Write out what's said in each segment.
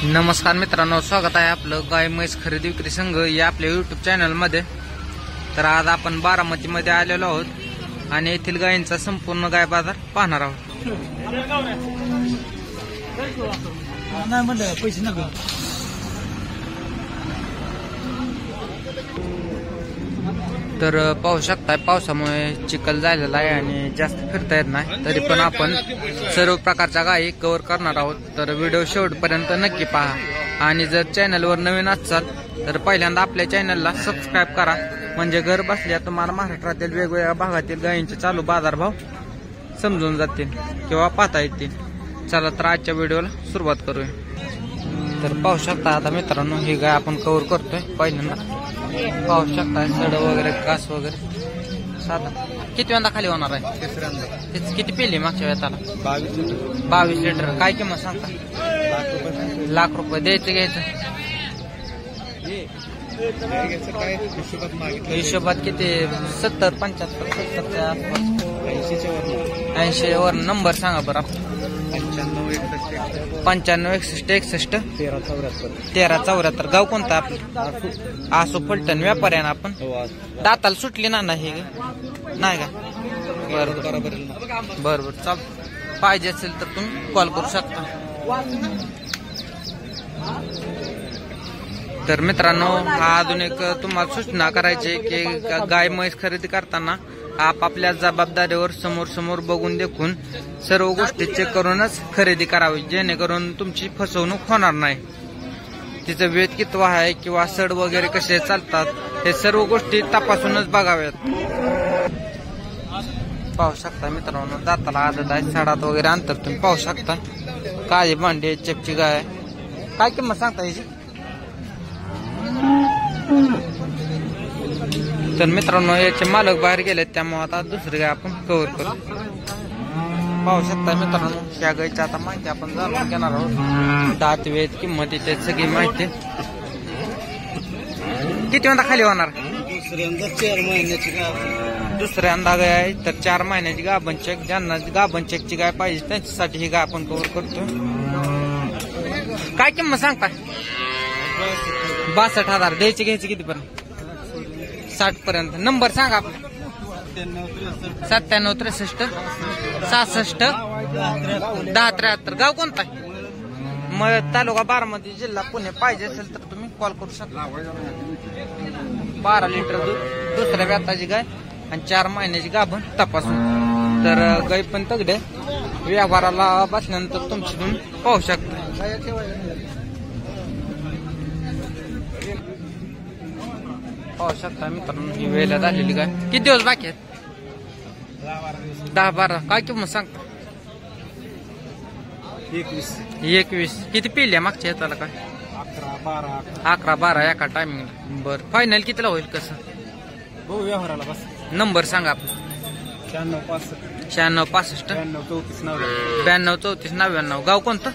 नमस्कार मित्रांनो, स्वागत आहे आपलं गाय म्हैस खरेदी विक्री संघ या आपल्या यूट्यूब चॅनल मध्ये। तर आज आपण बारामती मध्ये आलेलो आहोत आणि येथील गायींचा संपूर्ण गाय बाजार पाहणार आहोत। तर पाहू शकताय पावसामुळे चिखल झालेला आहे आणि जास्त फिरता येत नाही, तरी पण आपण सर्व प्रकारच्या गायी कव्हर करणार आहोत। तर व्हिडिओ शेवटपर्यंत नक्की पहा आणि जर चॅनलवर नवीन असाल तर पहिल्यांदा आपल्या चॅनलला सबस्क्राइब करा, म्हणजे घर बसल्या तुम्हाला महाराष्ट्रातील वेगवेगळ्या भागातील गायींचे चालू बाजारभाव समजून जातील किंवा पाहता येतील। चला तर आजच्या व्हिडिओला सुरुवात करूया। तर पाहू शकता आता मित्रांनो, ही गाय आपण कव्हर करतोय। पहिल्यांदा पाहू शकता सड वगैरे कास वगैरे साधा किती वेळा खाली होणार आहे? तिसऱ्यांदा। किती पेली मागच्या वेळेला? 22 लिटर। काय किंमत सांगता? लाख रुपये द्यायचं घ्यायचं हिशोबात किती? 70 75 70च्या आसपास 80 वर नंबर सांगा बरं। 95 61 61 13 74। गाव कोणता आपलं? आसू फलटण। व्यापारी आहे ना आपण? दाताला सुटली ना हे नाही का? बरोबर बरोबर चाल। पाहिजे असेल तर तुम्ही कॉल करू शकता। तर मित्रांनो, हा अजून एक तुम्हाला सूचना करायची की गाय म्हैस खरेदी करताना आपापल्या जबाबदारीवर समोर समोर बघून देखून सर्व गोष्टी चेक करूनच खरेदी करावी, जेणेकरून तुमची फसवणूक होणार नाही। तिचं वेद किती आहे किंवा सड वगैरे कसे चालतात हे सर्व गोष्टी तपासूनच बघाव्यात। पाहू शकता मित्रांनो, दाताला आदत आहे, सडात वगैरे अंतर तुम्ही पाहू शकता। काळी भांडी चेपची गाय। काय किंमत सांगता याची? तर मित्रांनो, याचे मालक बाहेर गेले, त्यामुळे आता दुसरी गाय आपण कव्हर करू। पाहू शकता मित्रांनो, या गायची आता माहिती आपण जाणून घेणार आहोत। दात वेद किंमत याची सगळी माहिती। किती वेळा खाली होणार? दुसऱ्यांदा 4 महिन्याची गाय। दुसऱ्यांदा गाय आहे तर 4 महिन्याची गाभण चेक। ज्यांना गाभण चेकची गाय पाहिजे त्यांच्यासाठी ही गाय आपण कव्हर करतो। काय किंमत सांगता? 62,000। द्यायची घ्यायची किती पर्यंत? 60 पर्यंत। नंबर सांगा आपला। 97 63 66 10 73। गाव कोणता? मग तालुका बारामती, जिल्हा पुणे। पाहिजे असेल तर तुम्ही कॉल करू शकता। 12 लिटर दूध, दुसऱ्या व्याताची गाय आणि 4 महिन्याची गाभण तपासून। तर गाय पण तगडे व्यवहाराला बसल्यानंतर तुमची तुम्ही पाहू शकता। पाहू शकता मित्रांनो, ही वेळेला झालेली गाय। किती दिवस बाकी आहेत? 10-12। काय किंमत सांगता? 21। किती पिल्या मागच्या येताला? काय 11-12 एका टायमिंगला। बरं, फायनल कितीला होईल? कसं भाऊ व्यवहाराला बस। नंबर सांगा आपला। 96 65 92 34 99। गाव कोणतं?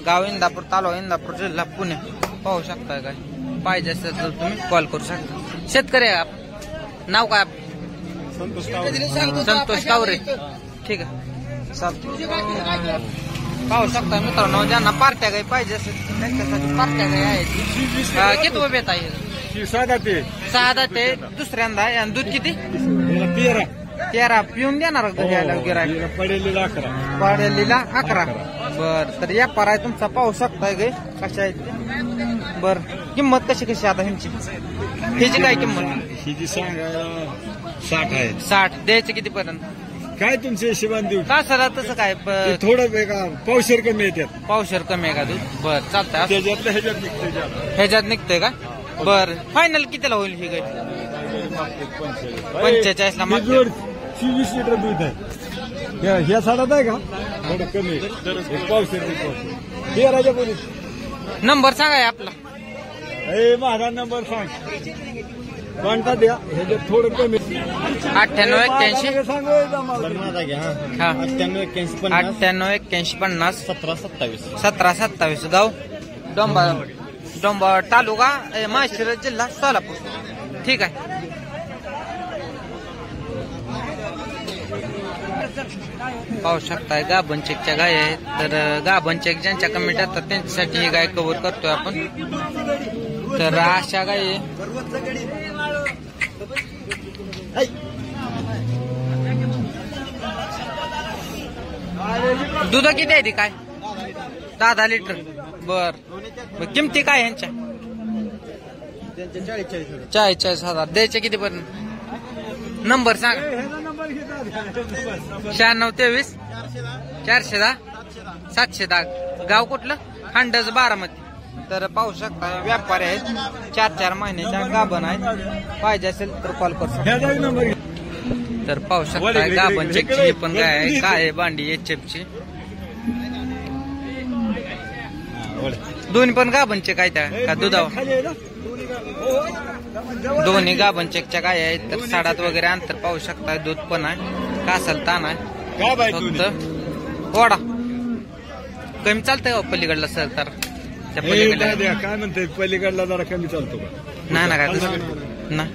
गाव इंदापूर, तालुका इंदापूर, जिल्हा पुणे। पाहू शकता काय पाहिजे असेल तर तुम्ही कॉल करू शकता। शेतकरी आहे आपण? नाव काय? संतोष कावरे। ठीक आहे, चालतं। पाहू शकता मित्रांनो, ज्यांना पार्ट्या गाई पाहिजे असेल त्यांच्यासाठी पार्ट्या गाई आहेत। किती उभे येत आहे? 6 ते दुसऱ्यांदा आहे। आणि दूध किती? 13। पिऊन देणार गिरायक? पडेलीला 11। बर, तर या पार आहे तुमचा। पाहू शकताय गाय कशा आहेत। बर, किंमत कशी आता ह्यांची? ह्याची काय किंमत? हिची सांगायला 60 आहे। 60। द्यायचं किती पर्यंत? काय तुमच्या हिशोबाने देऊ? तासाला तसं काय? थोडं पावशेर कमी येतात। पावशेर कमी आहे का दूध? बर, चालतंय। ह्याच्यात निघतंय का? बर, फायनल कितीला होईल ही गाय? 45 ला मागते। 20 लिटर दूध आहे। ह्या साडात आहे का? थोडं कमी पावशेर। 13च्या पोलीस। नंबर सांगा आपला। माझा नंबर सांग, कोणता द्या? ह्याच्यात थोडं कमी। 98 81 सांग माझा घ्या। 98 81 50 17 27 17 27। गाव डोंबा तालुका माळशिरस, जिल्हा सोलापूर। ठीक आहे। पाहू शकताय गाभण चेकच्या गाय आहेत. तर गाभण चेक ज्यांच्या कमेंट येतात त्यांच्यासाठी ही गाय कव्हर करतोय आपण. तर अशा गाय दूध किती आहे ती काय 10 लिटर. बर किमती काय ह्यांच्या 40,000 द्यायचे किती पर्यंत. नंबर सांग 9623 410 710. गाव कुठलं हांडज बारामती. तर पाहू शकता व्यापारी आहेत 4 महिन्याच्या गाभण आहेत. पाहिजे असेल तर कॉल करू शकता. तर पाहू शकता गाभण चेकची पण गाय आहे. काय बांडी HF ची दोन्ही पण गाभण चेक आहे त्या का दुधावर. दोन्ही गाभण चेकच्या गाय आहेत. तर साडात वगैरे अंतर पाहू शकता. दूध पण आहे कासल ताण आहे फक्त वडा कमी चालतंय का पलीकडला सर. तर त्या पलीकडला काय म्हणते पलीकडला जरा कमी चालतो का. नाही ना काय ना.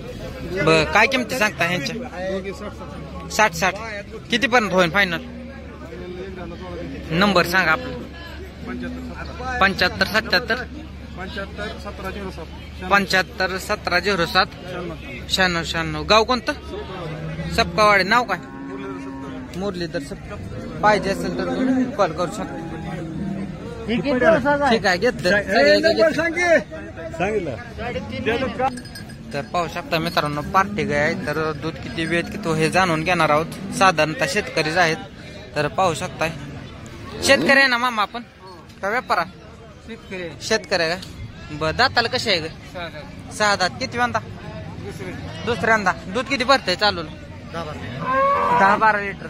बर काय किमती सांगता ह्यांच्या 60 किती पर्यंत होईल फायनल. नंबर सांगा आपला 75 77 75 1707 96. गाव कोणतं सपकावाडी. नाव काय मुरलीधर सपका. पाहिजे असेल तर तुम्ही कॉल करू शकता. ठीक आहे घेतलं. तर पाहू शकता मित्रांनो पार्टी गाय आहे. तर दूध किती वेळ किती हे जाणून घेणार आहोत. साधारणतः शेतकरीच आहेत. तर पाहू शकताय शेतकरी आहे ना मामा आपण का व्यापारा शेतकरी आहे का. बर दाताला कसे आहे ग 6 दात. किती वंदा दुसऱ्यांदा. दूध किती भरतंय चालू 10-12 लिटर.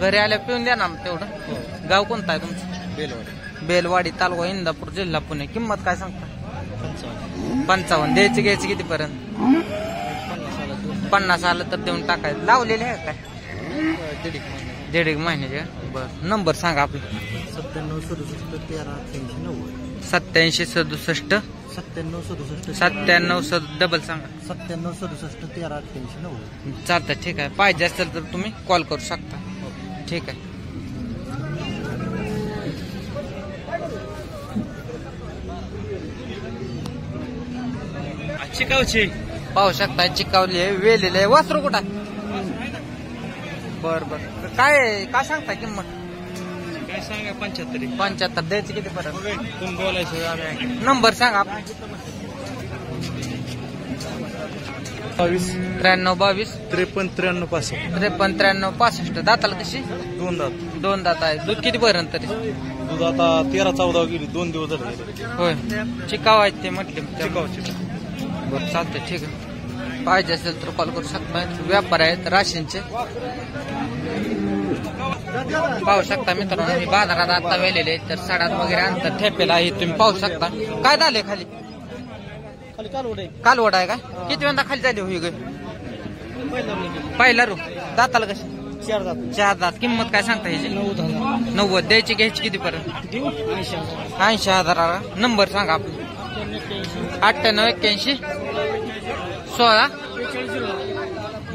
घरी आल्या पिऊन द्या ना तेवढं. गाव कोणतं आहे तुमचं बेलवाडी तालुका इंदापूर जिल्हा पुणे. किंमत काय सांगता 55. द्यायची घ्यायची किती पर्यंत 50 आलं तर देऊन टाकायचं. लावलेले आहे काय 1.5 महिन्याचे. बर नंबर सांगा आपला 87 67 97 डबल सांगा 97 चालतं. ठीक आहे पाहिजे असेल तर तुम्ही कॉल करू शकता. ठीक आहे. चिकावची पाहू शकता चिकावली आहे वेलेली आहे. वासरू कुठं बर बर काय सांगता किंमत काय सांगा 75 75. द्यायची किती पर्यंत तुम्ही बोलायचं. नंबर सांगा 22 93 22 53 53 53 65. दाताला कशी 2 दात आहे. दूध किती पर्यंत तरी दूध आता 13-14 गेली 2 दिवस झाले. होय चिकाव आहेत ते म्हटले. बरं चालतंय ठीक आहे. पाहिजे असेल तर कॉल करू शकता. व्यापार आहेत राशींचे. पाहू शकता मित्रांनो मी बाजारात आता वेलेले. तर साडात वगैरे अंतर ठेपेला आहे तुम्ही पाहू शकता. काय झाले खाली कालवड आहे का. किती वेळा खाली झाली होई ग पहिला रू. दाताला कशी 4 दात. किंमत काय सांगता ह्याची 90. द्यायची घ्यायची किती पर्यंत 80,000. नंबर सांगा आपला 98 81 16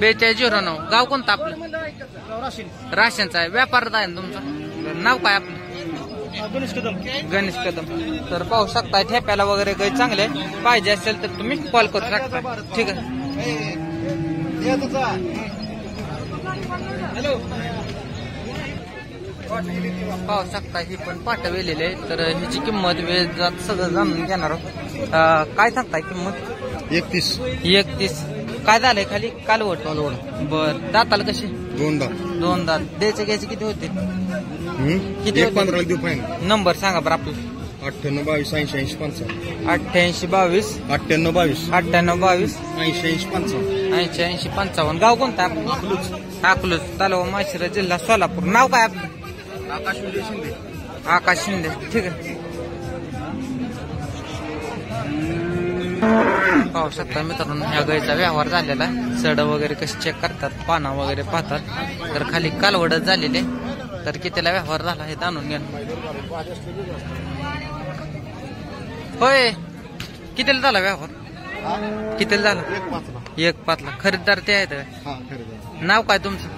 4209. गाव कोणतं आपलं राशनचा आहे. व्यापारात आहे ना तुमचा. नाव काय आपलं गणेश कदम. तर पाहू शकता ठेप्याला वगैरे काही चांगले. पाहिजे असेल तर तुम्ही कॉल करू शकता. ठीक आहे. पाहू शकता ही पण पाठवलेली आहे. तर ह्याची किंमत वेळ जात सगळं जाणून घेणार आहोत. काय सांगताय किंमत 31. काय झालंय खाली कालवड. बर दाताला कशी 2 दात. द्यायचे घ्यायचे किती होते किती 15 देऊ फायनल. नंबर सांगा बरं आपलं 98 22 80 85 88 22 98 22 98 22 80 85 80 55. गाव कोणतं आपलं अकलूज तालुका माळशिरस जिल्हा सोलापूर. नाव काय आपलं आकाश शिंदे. ठीक आहे. पाहू शकता मित्रांनो ह्या गाईचा व्यवहार झालेला आहे. सड वगैरे कशी चेक करतात पाना वगैरे पाहतात. तर खाली कालवडच झालेले. तर कितीला व्यवहार झाला हे जाणून घ्या. होय कितीला झाला व्यवहार कितीला झाला 1.5 लाख. खरेदीदार ते आहेत. नाव काय तुमचं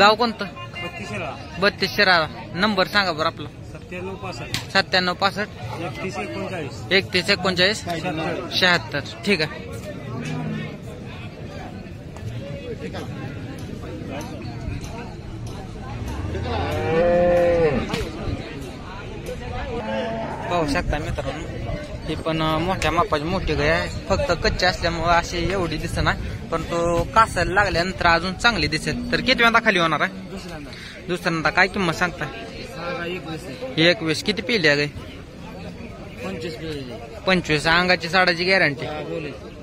गाव कोणतं? 32 शिराळा. नंबर सांगा बरं आपला. 97 65 97 65 31 39 31 76. ठीक आहे. पाहू शकता मित्रांनो, ही पण मोठ्या मापाची मोठी गाय आहे. फक्त कच्ची असल्यामुळे अशी एवढी दिसणार, पण तो कासायला लागल्यानंतर अजून चांगली दिसेल. तर किती वेळा खाली होणार आहे? दुसऱ्यांदा. काय किंमत सांगताय? 21. किती पिली आहे गाय? 25. अंगाची साडाची गॅरंटी.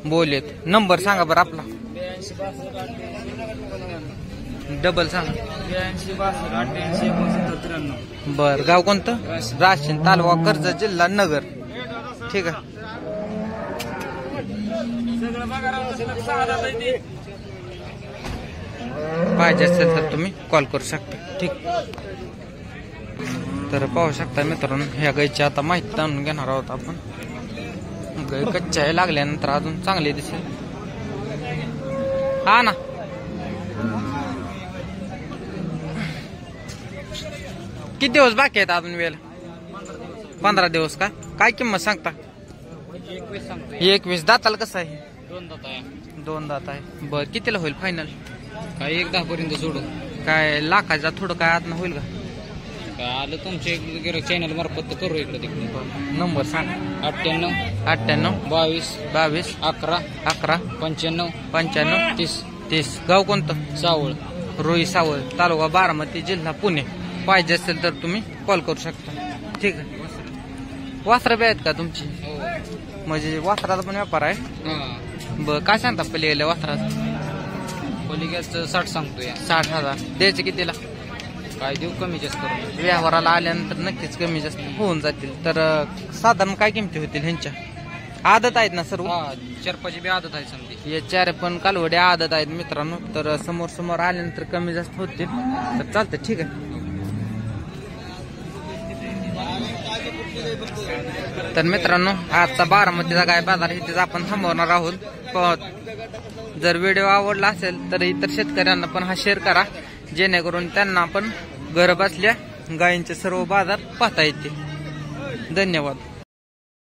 बोलेत. नंबर सांगा बरं आपला. डबल सांगा. 82 बर. गाव कोणतं? राशीन. तालुका कर्जत, जिल्हा नगर. ठीक आहे. पाहिजे असेल तर तुम्ही कॉल करू शकता. ठीक. तर पाहू शकता मित्रांनो, ह्या गायची आता माहिती जाणून घेणार आहोत आपण. गाय कच्च्या लागल्यानंतर अजून चांगली दिसेल. हा ना. किती दिवस बाकी आहेत अजून वेळ? 15 दिवस. का काय किंमत सांगता? 21. दाताला कसं आहे? 2 दात आहे. बर. कितीला होईल फायनल? काय 1-10 पर्यंत सोडू. काय लाखाचा थोडं काय आत होईल का? काय आलं तुमच्या चॅनल मार्फत करू इकडे तिकडे. नंबर सांग. 98 22 22 11 95 95 30. 30. गाव कोणतं? सावळ. रोई सावळ. तालुका बारामती, जिल्हा पुणे. पाहिजे असेल तर तुम्ही कॉल करू शकता. ठीक आहे. वासरं बी आहेत का तुमची? म्हणजे वासराचा पण व्यापार आहे? बर. काय सांगता पलीकडल्या वासराचं? पलीकडचं 60 सांगतोय. 60,000. द्यायचे कितीला? काय देऊ कमी जास्त करून. व्यवहाराला आल्यानंतर नक्कीच कमी जास्त होऊन जातील. तर साधारण काय किमती होतील ह्यांच्या? आदत आहेत ना सर्व? 4-5 बी आदत आहे समजी. या 4 पण कालवड्या आदत आहेत मित्रांनो. तर समोर आल्यानंतर कमी जास्त होतील. तर चालतं. ठीक आहे. तर मित्रांनो, आजचा बारामतीचा गाय बाजार इथेच आपण थांबवणार आहोत. जर व्हिडिओ आवडला असेल तर इतर शेतकऱ्यांना पण हा शेअर करा, जेणेकरून त्यांना पण घर बसल्या गायींचे सर्व बाजार पाहता येतील. धन्यवाद.